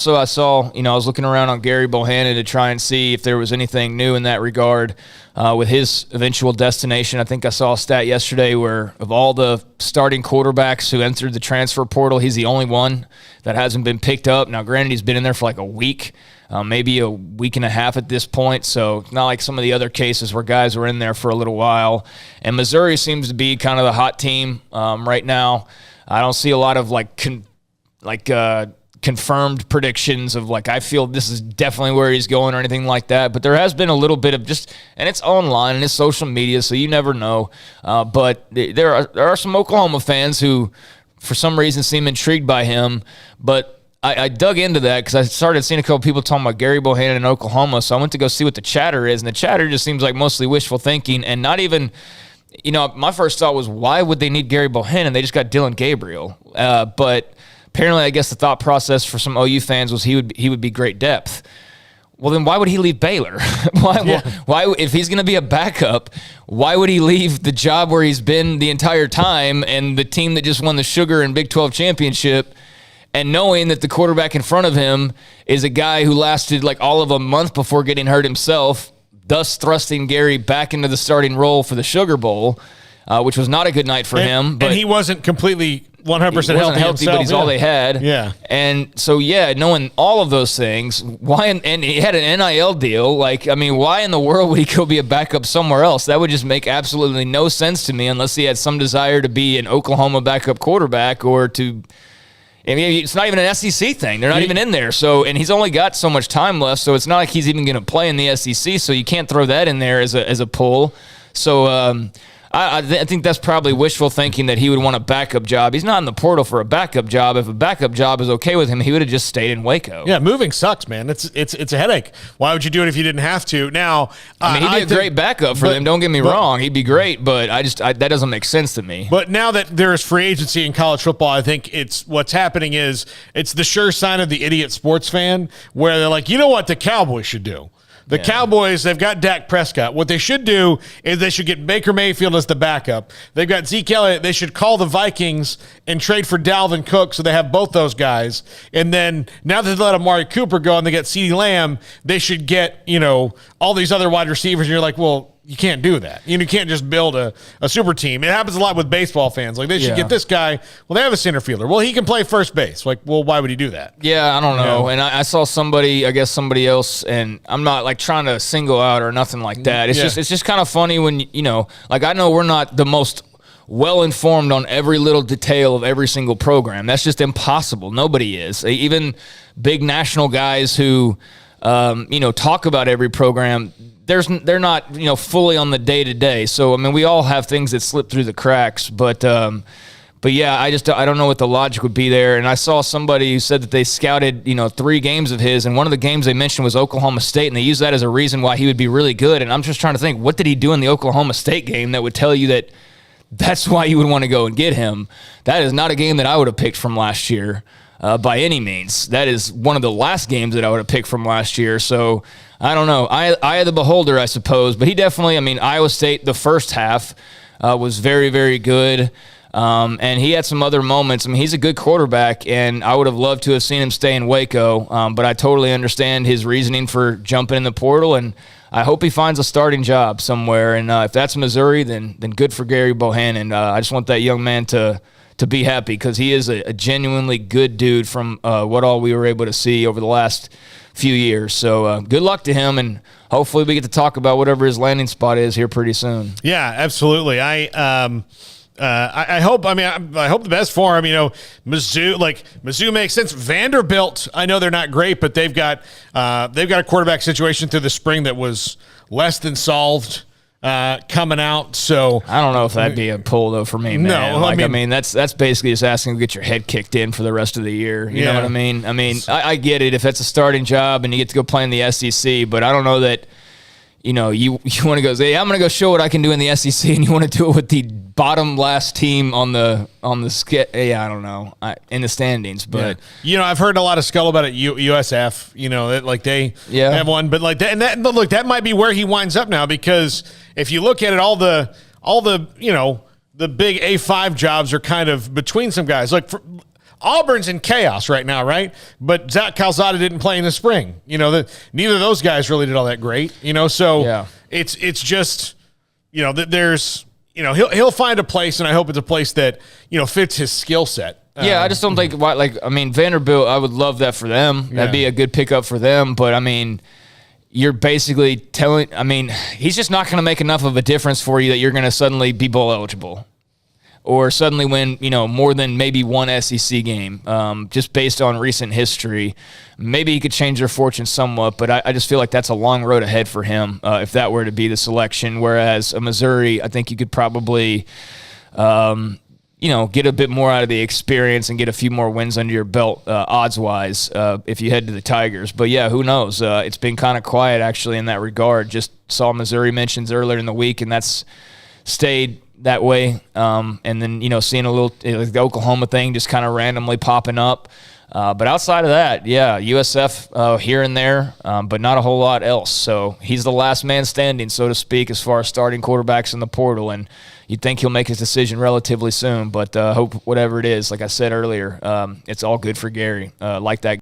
So I saw, I was looking around on Gerry Bohanon to try and see if there was anything new in that regard with his eventual destination. I think I saw a stat yesterday where of all the starting quarterbacks who entered the transfer portal, he's the only one that hasn't been picked up. Now, granted, he's been in there for like a week, maybe a week and a half at this point, so not like some of the other cases where guys were in there for a little while. And Missouri seems to be kind of the hot team right now. I don't see a lot of confirmed predictions of I feel this is definitely where he's going or anything like that. But there has been a little bit of and it's online and it's social media, so you never know. But there are some Oklahoma fans who, for some reason, seem intrigued by him. But I dug into that because I started seeing a couple people talking about Gerry Bohanon in Oklahoma, so I went to go see what the chatter is, and the chatter just seems like mostly wishful thinking and not even. My first thought was, why would they need Gerry Bohanon? They just got Dylan Gabriel. But apparently, I guess the thought process for some OU fans was he would be great depth. Well, then why would he leave Baylor? Why if he's going to be a backup, why would he leave the job where he's been the entire time and the team that just won the Sugar and Big 12 championship, and knowing that the quarterback in front of him is a guy who lasted all of a month before getting hurt himself, thus thrusting Gerry back into the starting role for the Sugar Bowl, which was not a good night for him. But and he wasn't completely 100% healthy himself, but he's all they had. Yeah. And so, knowing all of those things, and he had an NIL deal. Why in the world would he go be a backup somewhere else? That would just make absolutely no sense to me unless he had some desire to be an Oklahoma backup quarterback or to. It's not even an SEC thing. They're not even in there. So, and he's only got so much time left, so it's not like he's even going to play in the SEC. So you can't throw that in there as a pull. So I think that's probably wishful thinking that he would want a backup job. He's not in the portal for a backup job. If a backup job is okay with him, he would have just stayed in Waco. Yeah, moving sucks, man. It's a headache. Why would you do it if you didn't have to? Now, he'd be a great backup for them. Don't get me wrong. He'd be great, but that doesn't make sense to me. But now that there is free agency in college football, I think what's happening is it's the sure sign of the idiot sports fan where they're like, you know what the Cowboys should do? The Cowboys, they've got Dak Prescott. What they should do is they should get Baker Mayfield as the backup. They've got Zeke Elliott. They should call the Vikings and trade for Dalvin Cook so they have both those guys. And then now that they let Amari Cooper go and they get CeeDee Lamb, they should get, all these other wide receivers. And you're like, well, you can't do that. You can't just build a super team. It happens a lot with baseball fans. They should get this guy. Well, they have a center fielder. Well, he can play first base. Well, why would he do that? Yeah, I don't know. And I saw somebody else, and I'm not trying to single out or nothing like that. It's just kind of funny when, I know we're not the most well-informed on every little detail of every single program. That's just impossible. Nobody is. Even big national guys who, talk about every program, they're not fully on the day-to-day. So we all have things that slip through the cracks, but yeah, I don't know what the logic would be there. And I saw somebody who said that they scouted 3 games of his, and one of the games they mentioned was Oklahoma State, and they used that as a reason why he would be really good. And I'm just trying to think, what did he do in the Oklahoma State game that would tell you that that's why you would want to go and get him? That is not a game that I would have picked from last year by any means. That is one of the last games that I would have picked from last year. So I don't know. Eye of the beholder, I suppose. But he definitely, Iowa State, the first half was very, very good. And he had some other moments. He's a good quarterback, and I would have loved to have seen him stay in Waco. But I totally understand his reasoning for jumping in the portal, and I hope he finds a starting job somewhere. And if that's Missouri, then good for Gerry Bohanon. I just want that young man to be happy because he is a genuinely good dude from what all we were able to see over the last few years. So good luck to him, and hopefully we get to talk about whatever his landing spot is here pretty soon. Yeah, absolutely. I hope. I hope the best for him. Mizzou makes sense. Vanderbilt, I know they're not great, but they've got a quarterback situation through the spring that was less than solved coming out. So I don't know if that'd be a pull though for me, man. No, that's basically just asking to get your head kicked in for the rest of the year. You know what I mean? I get it if it's a starting job and you get to go play in the SEC, but I don't know that. You want to go say, hey, I'm going to go show what I can do in the SEC, and you want to do it with the bottom last team on the skit. Yeah, I don't know, in the standings, but I've heard a lot of scuttlebutt at USF. That they have one, but but that might be where he winds up now because if you look at it, all the the big A5 jobs are kind of between some guys. Auburn's in chaos right now, right? But Zach Calzada didn't play in the spring. Neither of those guys really did all that great. So it's just, there's, he'll find a place, and I hope it's a place that, fits his skill set. Yeah, I just don't think Vanderbilt, I would love that for them. That'd be a good pickup for them. But, you're basically telling – he's just not going to make enough of a difference for you that you're going to suddenly be bowl eligible or suddenly win, more than maybe one SEC game just based on recent history. Maybe he could change their fortune somewhat, but I just feel like that's a long road ahead for him if that were to be the selection, whereas a Missouri, I think you could probably get a bit more out of the experience and get a few more wins under your belt odds-wise if you head to the Tigers. But, yeah, who knows? It's been kind of quiet, actually, in that regard. Just saw Missouri mentions earlier in the week, and that's stayed that way. And then, seeing a little like the Oklahoma thing just kind of randomly popping up. But outside of that, USF here and there, but not a whole lot else. So he's the last man standing, so to speak, as far as starting quarterbacks in the portal. And you'd think he'll make his decision relatively soon, but hope whatever it is, like I said earlier, it's all good for Gerry. Like that.